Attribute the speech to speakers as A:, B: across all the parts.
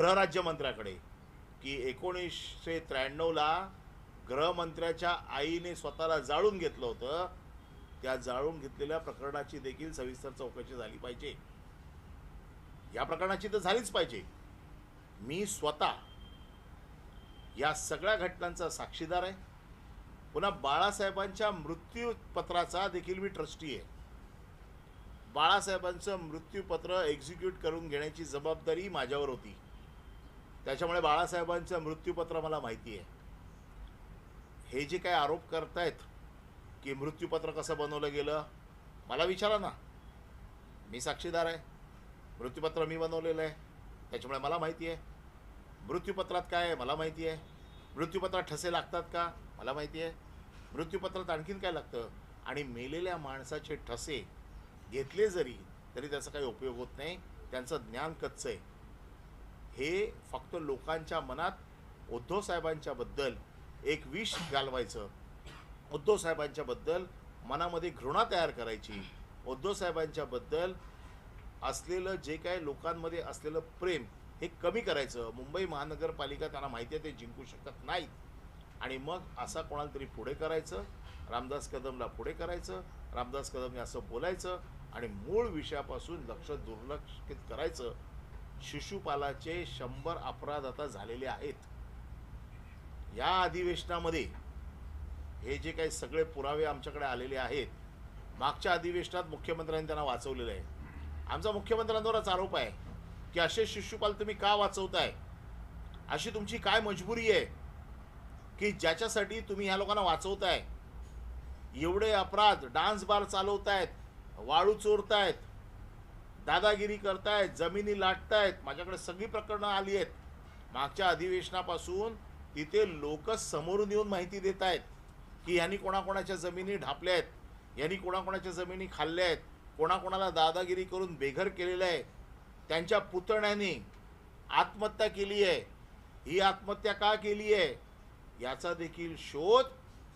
A: गृहराज्यमंत्र्याकडे की 1993ला गृहमंत्र्याच्या आईने स्वतःला जाळून घेतलं होतं. त्या जाळून घेतलेल्या प्रकरणाची देखील सविस्तर चौकशी झाली पाहिजे. या प्रकरणाची तर झालीच पाहिजे. मी स्वतः या सगळ्या घटनांचा साक्षीदार आहे. पुन्हा बाळासाहेबांच्या मृत्यूपत्राचा देखील मी ट्रस्टी आहे. बाळासाहेबांचं मृत्यूपत्र एक्झिक्यूट करून घेण्याची जबाबदारी माझ्यावर होती. त्याच्यामुळे बाळासाहेबांचं मृत्यूपत्र मला माहिती आहे. हे जे काही आरोप करतायत की मृत्यूपत्र कसं बनवलं गेलं, मला विचारा ना. मी साक्षीदार आहे. मृत्यूपत्र मी बनवलेलं आहे, त्याच्यामुळे मला माहिती आहे. मृत्यूपत्रात काय आहे मला माहिती आहे. मृत्यूपत्रात ठसे लागतात का मला माहिती आहे. मृत्यूपत्रात आणखीन काय लागतं. आणि मेलेल्या माणसाचे ठसे घेतले तरी त्याचा काही उपयोग होत नाही. त्यांचं ज्ञान कच्चं आहे. हे फक्त लोकांच्या मनात उद्धव साहेबांच्याबद्दल एक विष घालवायचं, उद्धव साहेबांच्याबद्दल मनामध्ये घृणा तयार करायची, उद्धव साहेबांच्याबद्दल असलेलं जे काय लोकांमध्ये असलेलं प्रेम हे कमी करायचं. मुंबई महानगरपालिका त्यांना माहिती आहे ते जिंकू शकत नाहीत. आणि मग असा कोणाला तरी पुढे करायचं, रामदास कदमला पुढे करायचं, रामदास कदमने असं बोलायचं आणि मूळ विषयापासून लक्ष दुर्लक्षित करायचं. शिशुपालाचे 100 अपराध आता झालेले आहेत. या अधिवेशनामध्ये हे जे काही सगळे पुरावे आमच्याकडे आलेले आहेत, मागच्या अधिवेशनात मुख्यमंत्र्यांनी त्यांना वाचवलेलं आहे. आमचा मुख्यमंत्र्यांवरच आरोप आहे की असे शिशुपाल तुम्ही का वाचवताय, अशी तुमची काय मजबुरी आहे की ज्याच्यासाठी तुम्ही ह्या लोकांना वाचवताय. एवढे अपराध, डान्स बार चालवतायत, वाळू चोरतायत, दादागिरी करतायत, जमिनी लाटतायत. माझ्याकडे सगळी प्रकरणं आली आहेत. मागच्या अधिवेशनापासून तिथे लोक समोरून येऊन माहिती देत आहेत की यांनी कोणाकोणाच्या जमिनी ढापल्या आहेत, यांनी कोणाकोणाच्या जमिनी खाल्ल्या आहेत, कोणाकोणाला दादागिरी करून बेघर केलेलं आहे, त्यांच्या पुतण्याने आत्महत्या केली आहे. ही आत्महत्या का केली आहे याचा देखील शोध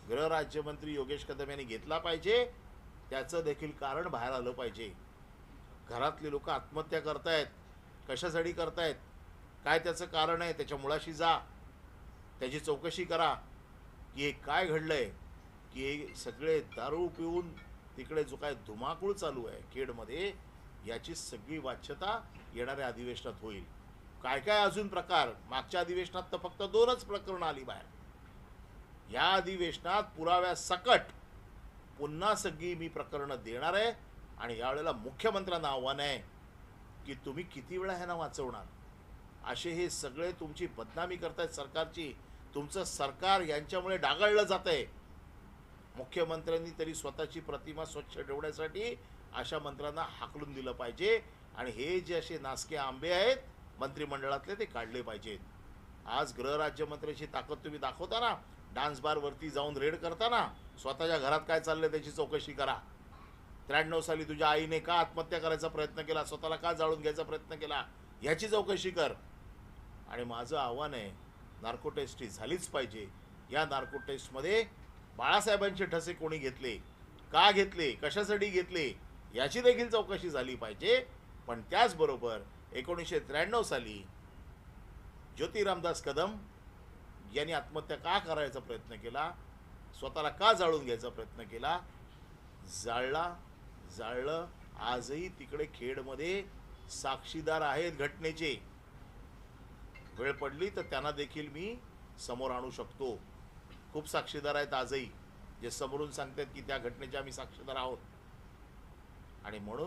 A: गृहराज्यमंत्री योगेश कदम यांनी घेतला पाहिजे. त्याचं देखील कारण बाहेर आलं पाहिजे. घरातले लोक आत्महत्या करतायत, कशासाठी करतायत, काय त्याचं कारण आहे, त्याच्या मुळाशी जा, त्याची चौकशी करा की हे काय घडलंय. की हे सगळे दारू पिऊन तिकडे जो काय धुमाकूळ चालू आहे खेडमध्ये, याची सगळी वाच्यता येणाऱ्या अधिवेशनात होईल. काय काय अजून प्रकार, मागच्या अधिवेशनात तर फक्त 2च प्रकरणं आली बाहेर. या अधिवेशनात पुराव्या सकट पुन्हा सगळी मी प्रकरणं देणार आहे. आणि यावेळेला मुख्यमंत्र्यांना आव्हान आहे की तुम्ही किती वेळा ह्यांना वाचवणार. असे हे सगळे तुमची बदनामी करतायत सरकारची. तुमचं सरकार यांच्यामुळे डागाळलं जात आहे. मुख्यमंत्र्यांनी तरी स्वतःची प्रतिमा स्वच्छ ठेवण्यासाठी अशा मंत्र्यांना हाकलून दिलं पाहिजे. आणि हे जे असे नासके आंबे आहेत मंत्रिमंडळातले ते काढले पाहिजेत. आज गृहराज्यमंत्र्याची ताकद तुम्ही दाखवता ना, डान्स बारवरती जाऊन रेड करताना. स्वतःच्या घरात काय चाललंय त्याची चौकशी करा. 93 साली तुझ्या आईने का आत्महत्या करायचा प्रयत्न केला, स्वतःला का जाळून घ्यायचा प्रयत्न केला, याची चौकशी कर. आणि माझं आव्हान आहे, नार्को टेस्ट ही झालीच पाहिजे. या नार्को टेस्टमध्ये बाळासाहेबांचे ठसे कोणी घेतले, का घेतले, कशासाठी घेतले, याची देखील चौकशी झाली पाहिजे. पण त्याचबरोबर 1993 साली ज्योती रामदास कदम यांनी आत्महत्या का करायचा प्रयत्न केला, स्वतःला का जाळून घ्यायचा प्रयत्न केला, जाळलं. आजही तिकडे खेडमध्ये साक्षीदार आहेत घटनेचे. वेळ पडली तर त्यांना देखील मी समोर आणू शकतो. खूप साक्षीदार आहेत आजही जे समोरून सांगतात की त्या घटनेचे आम्ही साक्षीदार आहोत. आणि म्हणून